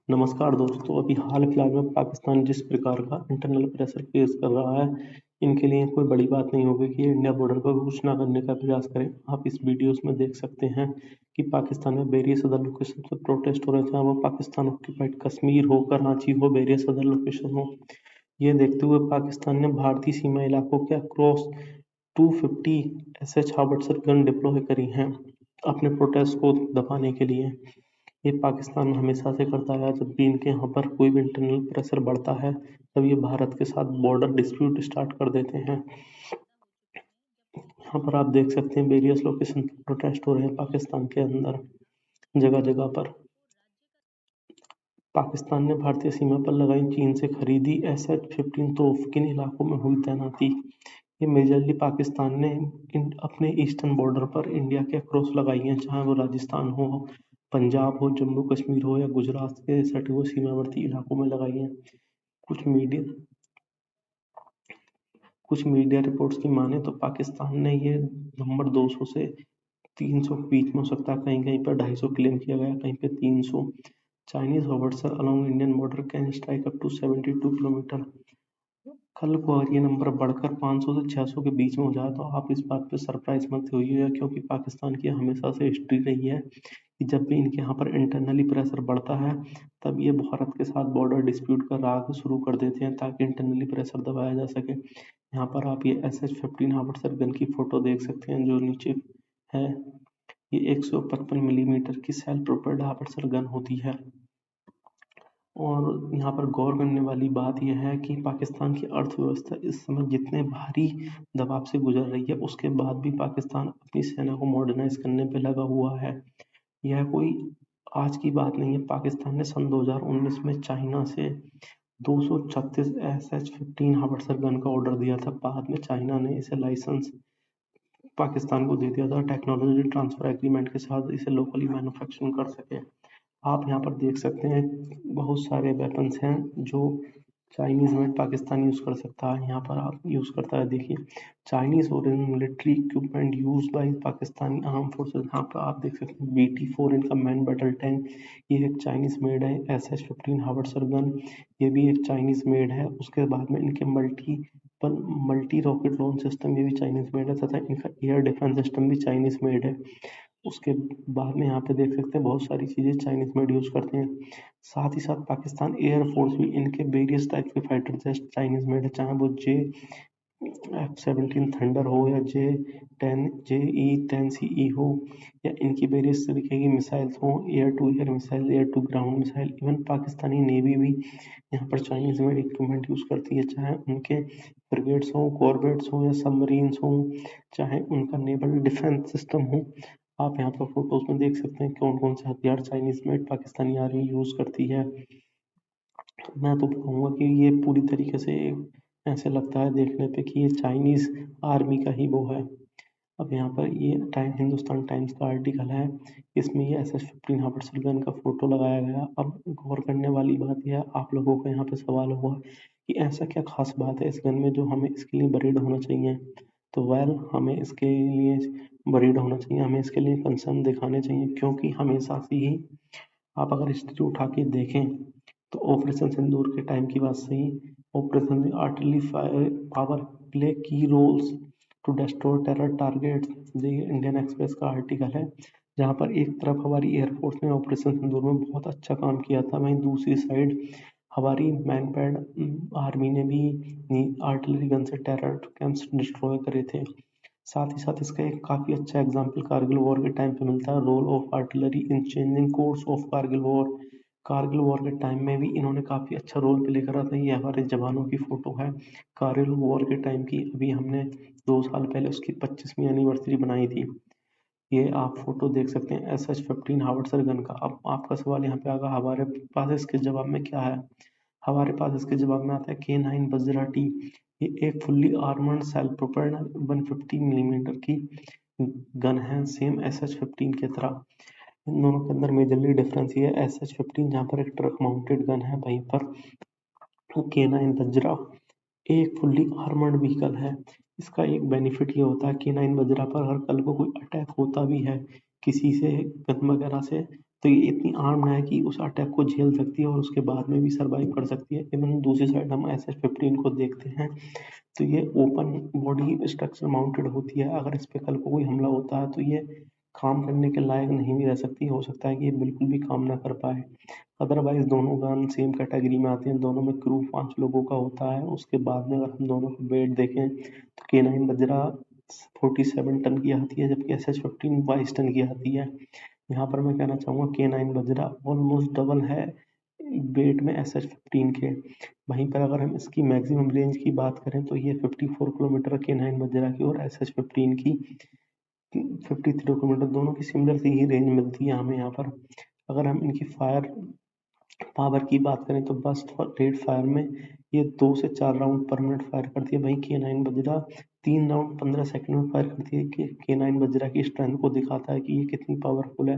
नमस्कार दोस्तों, अभी हाल फिलहाल में पाकिस्तान जिस प्रकार का इंटरनल प्रेशर फेस कर रहा है, इनके लिए कोई बड़ी बात नहीं होगी कि ये इंडिया बॉर्डर पर कुछ ना करने का प्रयास करें। आप इस वीडियोस में देख सकते हैं कि पाकिस्तान में वेरियस अदर लोकेशन पर प्रोटेस्ट हो रहे थे, वो पाकिस्तान ऑक्यूपाइड कश्मीर हो, कराची हो, वेरियस अदर लोकेशन हो। ये देखते हुए पाकिस्तान ने भारतीय सीमा इलाकों के अक्रॉस 250 एसएच हावर्ट्जर गन डिप्लॉय करी हैं अपने प्रोटेस्ट को दबाने के लिए। ये पाकिस्तान हमेशा से करता है, जब भी इनके यहाँ पर कोई भी इंटरनल प्रेशर बढ़ता है तब ये भारत के साथ बॉर्डर डिस्प्यूट स्टार्ट कर देते हैं। यहाँ पर आप देख सकते हैं वेरियस लोकेशन पर प्रोटेस्ट हो रहे हैं पाकिस्तान के अंदर जगह जगह पर। पाकिस्तान ने भारतीय सीमा पर लगाई चीन से खरीदी SH-15 तोप, किन इलाकों में हुई तैनाती। ये मेजरली पाकिस्तान ने अपने ईस्टर्न बॉर्डर पर इंडिया के अक्रॉस लगाई हैं, चाहे वो राजस्थान हो, पंजाब हो, जम्मू कश्मीर हो या गुजरात के सटे हुए सीमावर्ती इलाकों में लगाई हैं। कुछ मीडिया कुछ मीडिया रिपोर्ट्स की माने तो पाकिस्तान ने ये नंबर 200 से 300 के बीच में हो सकता है, कहीं कहीं पर 250 क्लेम किया गया, कहीं पे 300। Chinese howitzer along Indian border can strike up to 72 kilometre. कल को अगर ये नंबर बढ़कर 500 से 600 के बीच में हो जाए तो आप इस बात पे सरप्राइज मत होइएगा, क्योंकि पाकिस्तान की हमेशा से हिस्ट्री रही है कि जब भी इनके यहाँ पर इंटरनली प्रेशर बढ़ता है तब ये भारत के साथ बॉर्डर डिस्प्यूट का राग शुरू कर देते हैं ताकि इंटरनली प्रेशर दबाया जा सके। यहाँ पर आप ये SH-15 हावर्ट्जर गन की फोटो देख सकते हैं जो नीचे है। ये 155 मिलीमीटर की सेल्फ प्रोपेल्ड हावर्ट्जर गन होती है। और यहाँ पर गौर करने वाली बात यह है कि पाकिस्तान की अर्थव्यवस्था इस समय जितने भारी दबाव से गुजर रही है, उसके बाद भी पाकिस्तान अपनी सेना को मॉडर्नाइज करने पे लगा हुआ है। यह कोई आज की बात नहीं है। पाकिस्तान ने सन 2019 में चाइना से 236 SH-15 हावर्ट्जर गन का ऑर्डर दिया था। बाद में चाइना ने इसे लाइसेंस पाकिस्तान को दे दिया था, टेक्नोलॉजी ट्रांसफर एग्रीमेंट के साथ इसे लोकली मैन्युफैक्चरिंग कर सके। आप यहाँ पर देख सकते हैं बहुत सारे वेपन्स हैं जो चाइनीज मेड पाकिस्तान यूज कर सकता है। यहाँ पर आप यूज करता है, देखिए Chinese origin military equipment use by Pakistani arm forces. यहाँ पर आप देख सकते हैं BT-4 इनका मैन बैटल टैंक, ये एक चाइनीज मेड है। SH-15 हावर्ट्जर गन, ये भी एक चाइनीज मेड है। उसके बाद में इनके मल्टी रॉकेट लॉन्च सिस्टम, ये भी चाइनीज मेड है, तथा इनका एयर डिफेंस सिस्टम भी चाइनीज मेड है। उसके बाद में यहाँ पे देख सकते हैं बहुत सारी चीज़ें चाइनीज मेड यूज करते हैं। साथ ही साथ पाकिस्तान एयरफोर्स भी इनके वेरियस टाइप के फाइटर जेट चाइनीज मेड है, चाहे वो F-17 थंडर हो या JE-10CE हो, या इनकी वेरियस तरीके की मिसाइल्स हो, air to air missile, air to ground missile. Even Pakistani navy भी यहाँ पर चाइनीज मेड इक्विपमेंट यूज करती है, चाहे उनके फ्रिगेट्स हो, कॉर्वेट्स हो या सबमरीन्स हो, चाहे उनका नेवल डिफेंस सिस्टम हो। आप यहाँ पर फोटोज में देख सकते हैं कौन कौन से हथियार Chinese made Pakistani army use करती है। मैं तो कहूँगा कि ये पूरी तरीके से ऐसे लगता है देखने पे कि ये चाइनीज आर्मी का ही वो है। अब यहाँ पर ये हिंदुस्तान टाइम्स का आर्टिकल है, इसमें ये SH-15 हावर्ट्जर गन का फोटो लगाया गया। अब गौर करने वाली बात यह है, आप लोगों को यहाँ पे सवाल होगा कि ऐसा क्या खास बात है इस गन में जो हमें इसके लिए बरीड होना चाहिए। तो हमें इसके लिए बरीड होना चाहिए, हमें इसके लिए कंसर्न दिखाने चाहिए, क्योंकि हमेशा से ही आप अगर हिस्ट्री उठा के देखें तो ऑपरेशन सिंदूर के टाइम की बात सही, operation artillery fire power play key roles to destroy terror targets. ये इंडियन एक्सप्रेस का आर्टिकल है, जहाँ पर एक तरफ हमारी एयरफोर्स ने ऑपरेशन सिंदूर में बहुत अच्छा काम किया था, वहीं दूसरी साइड हमारी मैनपैड आर्मी ने भी आर्टिलरी गन से टेरर कैंप्स डिस्ट्रॉय करे थे। साथ ही साथ इसका एक काफ़ी अच्छा एग्जाम्पल कारगिल वॉर के टाइम पे मिलता है, role of artillery in changing course of Kargil war. Kargil war के टाइम में भी इन्होंने काफ़ी अच्छा रोल प्ले करा था। ये हमारे जवानों की फ़ोटो है कारगिल वॉर के टाइम की, अभी हमने 2 साल पहले उसकी 25वीं एनिवर्सरी बनाई थी। ये आप फोटो देख सकते हैं SH-15 हावर्ट्जर गन का। अब आपका सवाल यहाँ पे आगा, हमारे पास इसके जवाब में क्या है। हमारे पास इसके जवाब में आता है K9 वज्रा टी। ये एक fully armoured self propelled 150 millimetre की गन है, सेम SH-15 की तरह। इन दोनों के अंदर मेजरली डिफरेंस ये है, SH-15 जहाँ पर एक ट्रक माउंटेड गन है, वहीं पर K9 वज्रा एक फुल्ली आर्मर्ड व्हीकल है। इसका एक बेनिफिट ये होता है K9 वज्रा पर अगर कल को कोई अटैक होता भी है किसी से गन वगैरह से, तो ये इतनी आर्म्ड है कि उस अटैक को झेल सकती है और उसके बाद में भी सर्वाइव कर सकती है। इवन दूसरी साइड हम SS-15 को देखते हैं तो ये ओपन बॉडी स्ट्रक्चर माउंटेड होती है। अगर इस पे कल को कोई हमला होता है तो ये काम करने के लायक नहीं भी रह सकती, हो सकता है कि ये बिल्कुल भी काम ना कर पाए। अदरवाइज दोनों गन सेम कैटेगरी में आते हैं, दोनों में क्रू 5 लोगों का होता है। उसके बाद में अगर हम दोनों का वेट देखें तो K9 वज्रा 47 टन की आती है जबकि SS-15 22 टन की आती है। यहाँ पर मैं कहना चाहूँगा K9 वज्रा ऑलमोस्ट डबल है वेट में SS-15 के। वहीं पर अगर हम इसकी मैक्सिमम रेंज की बात करें तो ये 54 किलोमीटर K9 वज्रा की और SS-15 की 53 किलोमीटर, दोनों की सिमिलर सी ही रेंज मिलती है हमें यहाँ पर। अगर हम इनकी फायर पावर की बात करें तो बर्स्ट रेट फायर में ये 2 से 4 राउंड पर मिनट फायर करती है। वहीं K9 वज्रा 3 राउंड 15 सेकंड में फायर करती है कि K9 वज्रा की स्ट्रेंथ को दिखाता है कि ये कितनी पावरफुल है।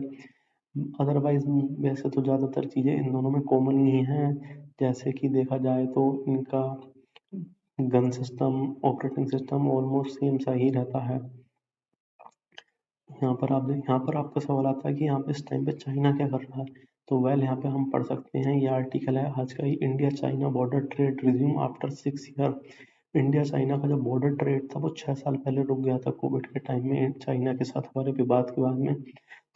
अदरवाइज वैसे तो ज़्यादातर चीज़ें इन दोनों में कॉमन ही हैं, जैसे कि देखा जाए तो इनका gun system, operating system almost same सा ही रहता है। यहाँ पर आपका सवाल आता है कि यहाँ पे इस टाइम पे चाइना क्या कर रहा है? तो वेल यहाँ पे हम पढ़ सकते हैं, ये आर्टिकल है आज का ही, India China border trade resume after 6 year. India China का जो बॉर्डर ट्रेड था वो 6 साल पहले रुक गया था कोविड के टाइम में चाइना के साथ हमारे विवाद के बाद में।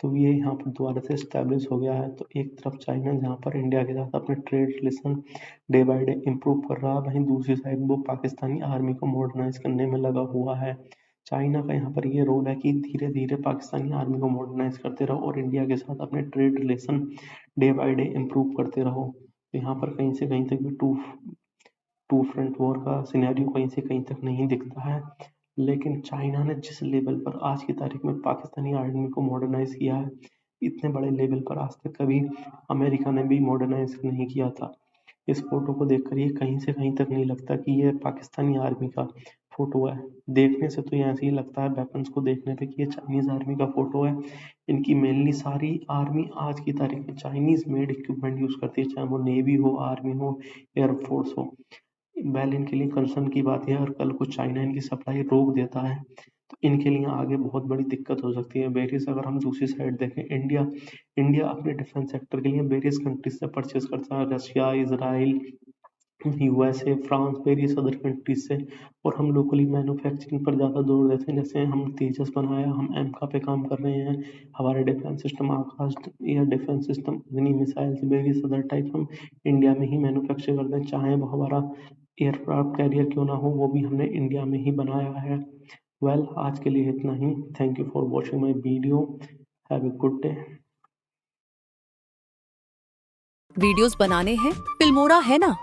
तो ये यहाँ पर दोबारा से स्टैब्लिश हो गया है। तो एक तरफ चाइना जहाँ पर इंडिया के साथ अपने trade relation day by day improve कर रहा है, वहीं दूसरी साइड वो पाकिस्तानी आर्मी को मॉडर्नाइज करने में लगा हुआ है। चाइना का यहाँ पर ये रोल है कि धीरे धीरे पाकिस्तानी आर्मी को मॉडर्नाइज करते रहो और इंडिया के साथ अपने trade relation day by day improve करते रहो। तो यहाँ पर कहीं से कहीं तक भी टू फ्रंट वॉर का सिनेरियो कहीं से कहीं तक नहीं दिखता है। लेकिन चाइना ने जिस लेवल पर आज की तारीख में पाकिस्तानी आर्मी को मॉडर्नाइज किया है, इतने बड़े लेवल पर आज तक कभी अमेरिका ने भी मॉडर्नाइज नहीं किया था। इस फोटो को देखकर ये कहीं से कहीं तक नहीं लगता कि ये पाकिस्तानी आर्मी का फोटो है। देखने से तो ये ऐसे ही लगता है वेपन्स को देखने पे कि ये चाइनीज आर्मी का फोटो है। इनकी मेनली सारी आर्मी आज की तारीख में चाइनीज मेड इक्विपमेंट यूज करती है, चाहे वो नेवी हो, आर्मी हो, एयरफोर्स हो। वेल इनके लिए कंसर्न की बात है, अगर कल को चाइना इनकी सप्लाई रोक देता है तो इनके लिए आगे बहुत बड़ी दिक्कत हो सकती है। वेरियस अगर हम दूसरी साइड देखें, इंडिया अपने डिफेंस सेक्टर के लिए वेरियस कंट्रीज से परचेज करता है, Russia, Israel, USA, France, various other countries से। और हम लोकली मैन्युफैक्चरिंग पर ज़्यादा जोर देते हैं, जैसे हम तेजस बनाया, हम एमका पे काम कर रहे हैं, हमारे डिफेंस सिस्टम, आकाश एयर डिफेंस सिस्टम, अग्नि मिसाइल्स, वेरियस अदर टाइप हम इंडिया में ही मैन्युफैक्चर करते हैं, चाहे वो हमारा एयरक्राफ्ट कैरियर क्यों ना हो, वो भी हमने इंडिया में ही बनाया है। वेल आज के लिए इतना ही। Thank you for watching my video. Have a good day. Videos बनाने हैं, फिल्मोरा है ना।